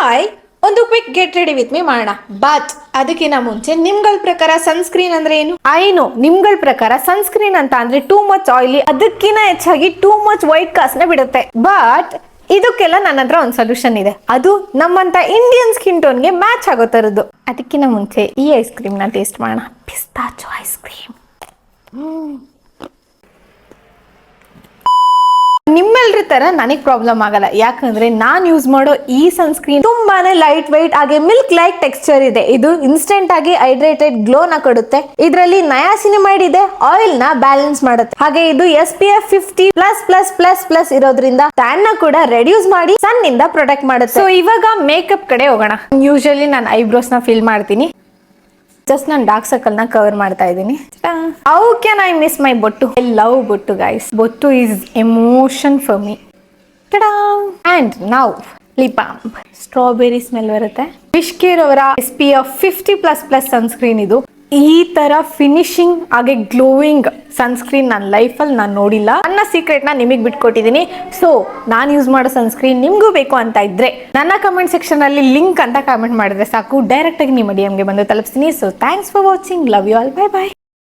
Hi, ಒಂದು quick get ready with me ಮಾಡೋಣ. But ಅದಕ್ಕಿಂತ ಮುಂಚೆ ನಿಮ್ಗಳ ಪ್ರಕಾರ ಸನ್ಸ್ಕ್ರೀನ್ ಅಂದ್ರೆ ಏನು? ಐನೋ ನಿಮ್ಗಳ ಪ್ರಕಾರ ಸನ್ಸ್ಕ್ರೀನ್ ಅಂತ ಅಂದ್ರೆ ಟೂ ಮಚ್ ಆಯಿಲಿ, ಅದಕ್ಕಿಂತ ಹೆಚ್ಚಾಗಿ ಟೂ ಮಚ್ ವೈಟ್ ಕಾಸ್ಟ್ ನ ಬಿಡುತ್ತೆ. ಬಟ್ ಇದಕ್ಕೆಲ್ಲ ನನ್ನ ಹತ್ರ ಒಂದು ಸೊಲ್ಯೂಷನ್ ಇದೆ. ಅದು ನಮ್ಮಂತ ಇಂಡಿಯನ್ ಸ್ಕಿನ್ ಟೋನ್ಗೆ ಮ್ಯಾಚ್ ಆಗೋ ತರದ್ದು. ಅದಕ್ಕಿಂತ ಮುಂಚೆ ಈ ಐಸ್ ಕ್ರೀಮ್ ನ ಟೇಸ್ಟ್ ಮಾಡೋಣ. ಪಿಸ್ತಾಚೋ ಐಸ್ ಕ್ರೀಮ್. ನಿಮ್ಮೆಲ್ರ ತರ ನನಗೆ ಪ್ರಾಬ್ಲಮ್ ಆಗಲ್ಲ, ಯಾಕಂದ್ರೆ ನಾನ್ ಯೂಸ್ ಮಾಡೋ ಈ ಸನ್ಸ್ಕ್ರೀನ್ ತುಂಬಾನೇ ಲೈಟ್ ವೈಟ್ ಹಾಗೆ ಮಿಲ್ಕ್ ಲೈಕ್ ಟೆಕ್ಸ್ಚರ್ ಇದೆ. ಇದು ಇನ್ಸ್ಟೆಂಟ್ ಆಗಿ ಹೈಡ್ರೇಟೆಡ್ ಗ್ಲೋ ನ ಕೊಡುತ್ತೆ. ಇದರಲ್ಲಿ ನಯಾಸಿನಮೈಡ್ ಇದೆ, ಆಯಿಲ್ ನ ಬ್ಯಾಲೆನ್ಸ್ ಮಾಡುತ್ತೆ. ಹಾಗೆ ಇದು SPF 50++++ ಇರೋದ್ರಿಂದ ಟ್ಯಾನ್ ನ ಕೂಡ ರೆಡ್ಯೂಸ್ ಮಾಡಿ ಸನ್ ನಿಂದ ಪ್ರೊಟೆಕ್ಟ್ ಮಾಡುತ್ತೆ. ಸೊ ಇವಾಗ ಮೇಕಪ್ ಕಡೆ ಹೋಗೋಣ. ಯೂಶಲಿ ನಾನು ಐಬ್ರೋಸ್ ನ ಫಿಲ್ ಮಾಡ್ತೀನಿ. ಜಸ್ಟ್ ನಾನು ಡಾರ್ಕ್ ಸರ್ಕಲ್ ನ ಕವರ್ ಮಾಡ್ತಾ ಇದ್ದೀನಿ. How can I miss my ಬೊಟ್ಟು? ಐ ಲವ್ ಬೊಟ್ಟು ಗೈಸ್. ಬೊಟ್ಟು is emotion for me. And now lip balm. Strawberry smell ಬರುತ್ತೆ. ವಿಶ್ ಕೇರ್ ಅವರ SPF 50++ ಸನ್ಸ್ಕ್ರೀನ್ ಇದು. ಈ ತರ ಫಿನಿಶಿಂಗ್ ಹಾಗೆ ಗ್ಲೋಯಿಂಗ್ ಸನ್ಸ್ಕ್ರೀನ್ ನನ್ನ ಲೈಫಲ್ಲಿ ನಾನು ನೋಡಿಲ್ಲ. ನನ್ನ ಸೀಕ್ರೆಟ್ ನ ನಿಮಗೆ ಬಿಟ್ಕೊಟ್ಟಿದ್ದೀನಿ. ಸೊ ನಾನು ಯೂಸ್ ಮಾಡೋ ಸನ್ಸ್ಕ್ರೀನ್ ನಿಮ್ಗೂ ಬೇಕು ಅಂತ ಇದ್ರೆ ನನ್ನ ಕಮೆಂಟ್ ಸೆಕ್ಷನ್ ಅಲ್ಲಿ ಲಿಂಕ್ ಅಂತ ಕಮೆಂಟ್ ಮಾಡಿದ್ರೆ ಸಾಕು, ಡೈರೆಕ್ಟ್ ಆಗಿ ನಿಮ್ಮ DM ಗೆ ಬಂದು ತಲುಪಿಸ್ತೀನಿ. So thanks for watching. Love you all. Bye by.